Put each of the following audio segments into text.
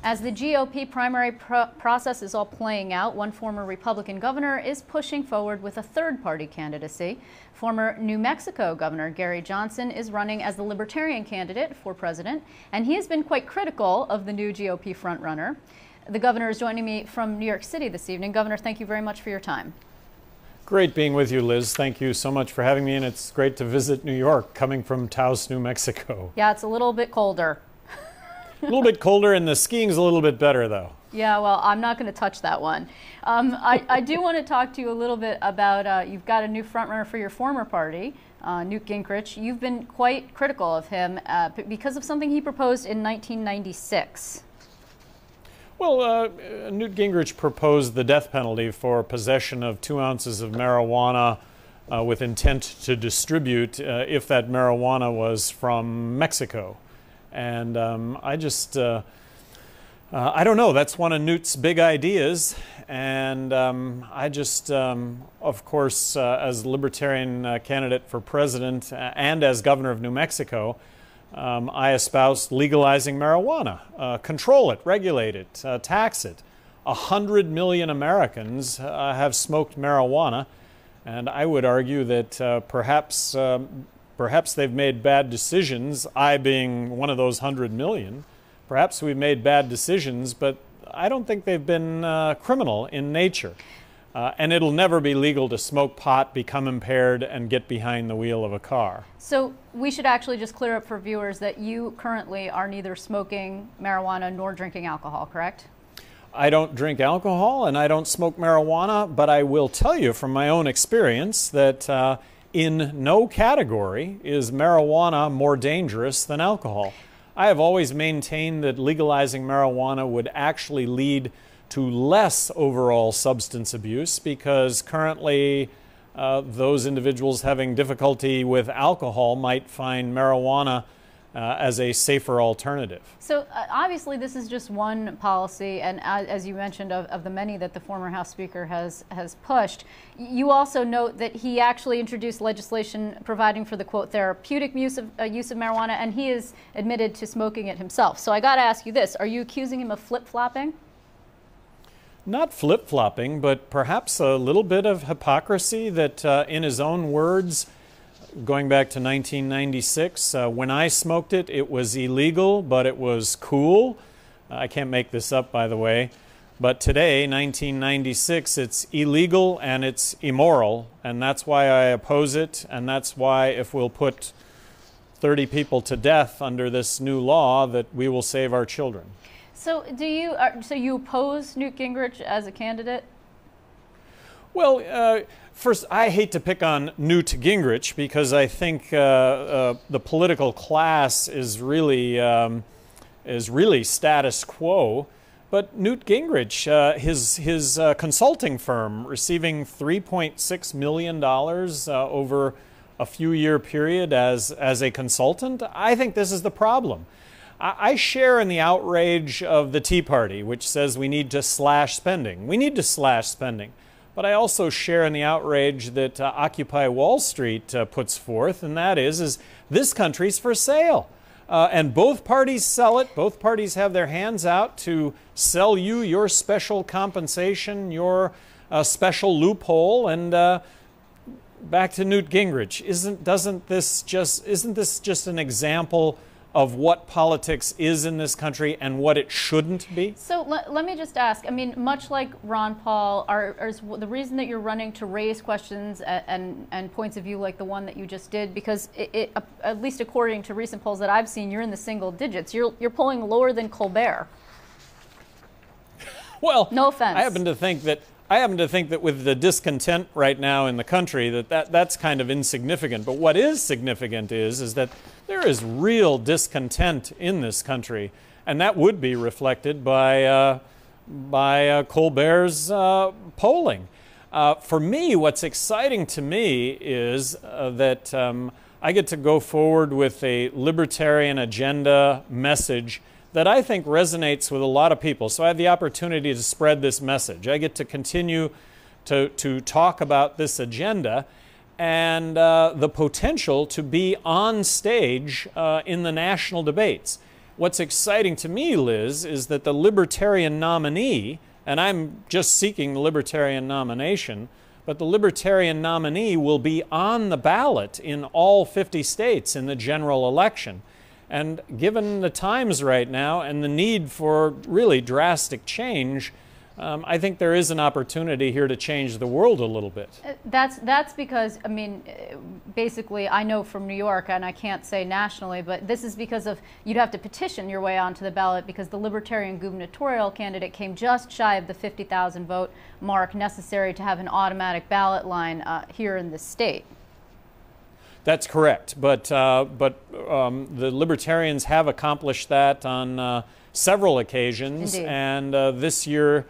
As the GOP primary process is all playing out, one former Republican governor is pushing forward with a third-party candidacy. Former New Mexico Governor Gary Johnson is running as the Libertarian candidate for president, and he has been quite critical of the new GOP frontrunner. The governor is joining me from New York City this evening. Governor, thank you very much for your time. Great being with you, Liz. Thank you so much for having me, and it's great to visit New York, coming from Taos, New Mexico. Yeah, it's a little bit colder. A little bit colder, and the skiing's a little bit better, though. Yeah, well, I'm not going to touch that one. I do want to talk to you a little bit about, you've got a new frontrunner for your former party, Newt Gingrich. You've been quite critical of him because of something he proposed in 1996. Well, Newt Gingrich proposed the death penalty for possession of 2 ounces of marijuana with intent to distribute if that marijuana was from Mexico. And I don't know, that's one of Newt's big ideas. And of course, as Libertarian candidate for president and as governor of New Mexico, I espouse legalizing marijuana, control it, regulate it, tax it. 100 million Americans have smoked marijuana, and I would argue that perhaps they've made bad decisions, I being one of those 100 million. Perhaps we've made bad decisions, but I don't think they've been criminal in nature. And it'll never be legal to smoke pot, become impaired, and get behind the wheel of a car. So we should actually just clear up for viewers that you currently are neither smoking marijuana nor drinking alcohol, correct? I don't drink alcohol and I don't smoke marijuana, but I will tell you from my own experience that in no category is marijuana more dangerous than alcohol. I have always maintained that legalizing marijuana would actually lead to less overall substance abuse, because currently those individuals having difficulty with alcohol might find marijuana as a safer alternative. So obviously this is just one policy, and as you mentioned, of the many that the former House Speaker has pushed. You also note that he actually introduced legislation providing for the, quote, therapeutic use of marijuana, and he is admitted to smoking it himself. So I got to ask you this, are you accusing him of flip-flopping? Not flip-flopping, but perhaps a little bit of hypocrisy that, in his own words, going back to 1996, when I smoked it, it was illegal, but it was cool. I can't make this up, by the way. But today, 1996, it's illegal and it's immoral, and that's why I oppose it, and that's why if we'll put 30 people to death under this new law, that we will save our children. So so you oppose Newt Gingrich as a candidate? Well, first, I hate to pick on Newt Gingrich because I think the political class is really status quo. But Newt Gingrich, his consulting firm, receiving $3.6 million over a few-year period as a consultant, I think this is the problem. I share in the outrage of the Tea Party, which says we need to slash spending. We need to slash spending. But I also share in the outrage that Occupy Wall Street puts forth, and that is this country's for sale. And both parties sell it. Both parties have their hands out to sell you your special compensation, your special loophole. And back to Newt Gingrich, isn't this just an example of what politics is in this country and what it shouldn't be? So let me just ask, I mean, much like Ron Paul, is the reason that you're running to raise questions and points of view like the one that you just did, because at least according to recent polls that I've seen, you're in the single digits. You're polling lower than Colbert. Well, no offense. I happen to think that with the discontent right now in the country, that's kind of insignificant. But what is significant is that there is real discontent in this country, and that would be reflected by Colbert's polling. For me, what's exciting to me is that I get to go forward with a libertarian agenda message that I think resonates with a lot of people. So I have the opportunity to spread this message. I get to continue to talk about this agenda and the potential to be on stage in the national debates. what's exciting to me, Liz, is that the Libertarian nominee, and I'm just seeking the Libertarian nomination, but the Libertarian nominee will be on the ballot in all 50 states in the general election. And given the times right now and the need for really drastic change, I think there is an opportunity here to change the world a little bit. That's because, I mean, basically, I know from New York, and I can't say nationally, but this is because of, you'd have to petition your way onto the ballot because the Libertarian gubernatorial candidate came just shy of the 50,000 vote mark necessary to have an automatic ballot line here in the state. That's correct, but the Libertarians have accomplished that on several occasions. Indeed. And this year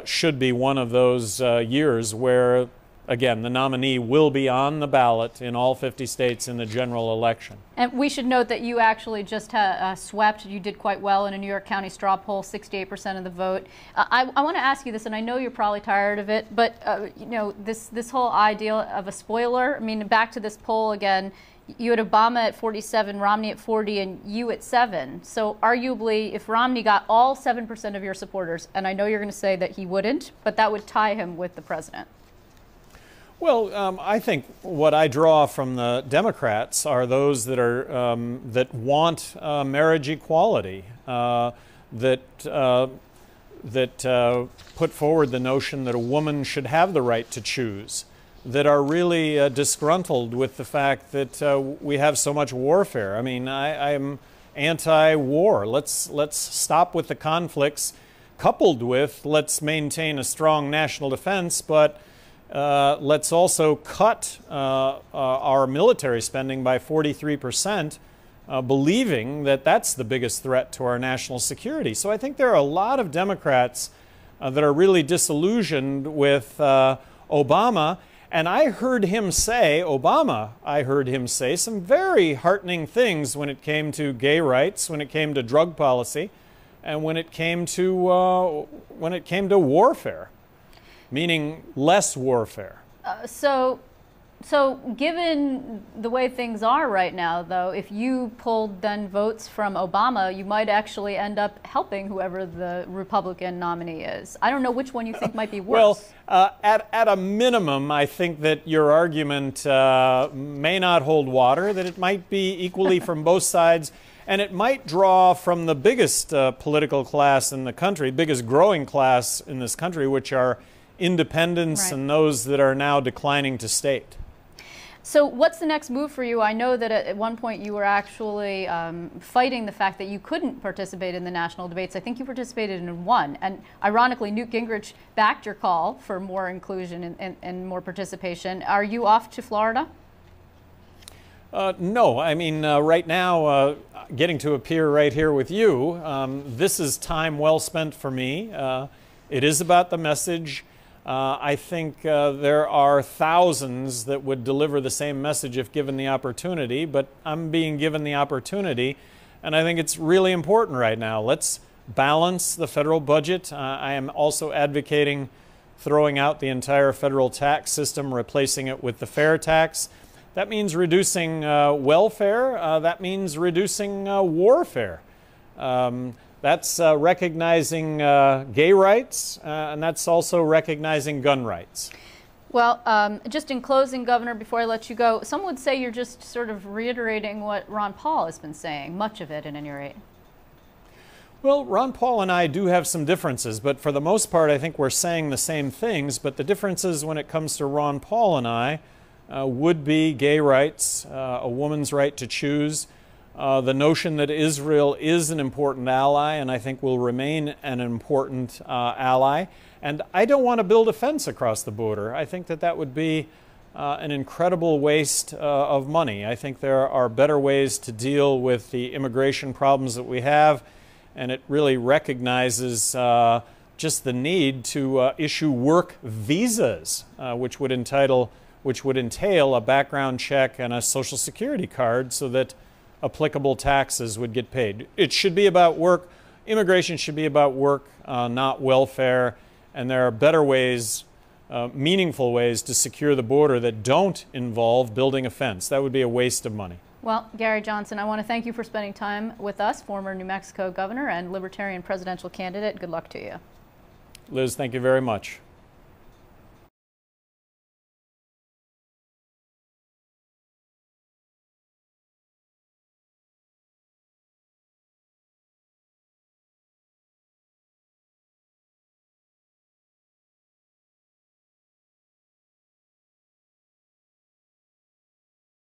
should be one of those years where, again, the nominee will be on the ballot in all 50 states in the general election. And we should note that you actually just swept, you did quite well in a New York County straw poll, 68% of the vote. I want to ask you this, and I know you're probably tired of it, but you know, this whole idea of a spoiler, I mean, back to this poll again, you had Obama at 47, Romney at 40, and you at 7. So arguably, if Romney got all 7% of your supporters, and I know you're going to say that he wouldn't, but that would tie him with the president. Well, I think what I draw from the Democrats are those that are that want marriage equality, that put forward the notion that a woman should have the right to choose, that are really disgruntled with the fact that we have so much warfare. I mean, I'm anti-war. Let's stop with the conflicts, coupled with let's maintain a strong national defense, but let's also cut our military spending by 43%, believing that that's the biggest threat to our national security. So I think there are a lot of Democrats that are really disillusioned with Obama. And I heard him say, I heard him say some very heartening things when it came to gay rights, when it came to drug policy, and when it came to warfare. Meaning less warfare. So given the way things are right now, though, if you pulled then votes from Obama, you might actually end up helping whoever the Republican nominee is. I don't know which one you think might be worse. Well, at a minimum, I think that your argument may not hold water, that it might be equally from both sides, and it might draw from the biggest political class in the country, biggest growing class in this country, which are independents, right, and those that are now declining to state. So what's the next move for you? I know that at one point you were actually fighting the fact that you couldn't participate in the national debates. I think you participated in one. And ironically, Newt Gingrich backed your call for more inclusion and more participation. Are you off to Florida? No. I mean, right now, getting to appear right here with you, this is time well spent for me. It is about the message. I think there are thousands that would deliver the same message if given the opportunity, but I'm being given the opportunity, and I think it's really important right now. Let's balance the federal budget. I am also advocating throwing out the entire federal tax system, replacing it with the fair tax. That means reducing welfare. That means reducing warfare. That's recognizing gay rights, and that's also recognizing gun rights. Well, just in closing, Governor, before I let you go, some would say you're just sort of reiterating what Ron Paul has been saying, much of it at any rate. Well, Ron Paul and I do have some differences, but for the most part, I think we're saying the same things. But the differences when it comes to Ron Paul and I would be gay rights, a woman's right to choose, the notion that Israel is an important ally and I think will remain an important ally. And I don't want to build a fence across the border. I think that that would be an incredible waste of money. I think there are better ways to deal with the immigration problems that we have, and it really recognizes just the need to issue work visas, which would entail a background check and a Social Security card so that applicable taxes would get paid. It should be about work. Immigration should be about work, not welfare. And there are better ways, meaningful ways to secure the border that don't involve building a fence. That would be a waste of money. Well, Gary Johnson, I want to thank you for spending time with us, former New Mexico governor and Libertarian presidential candidate. Good luck to you. Liz, thank you very much.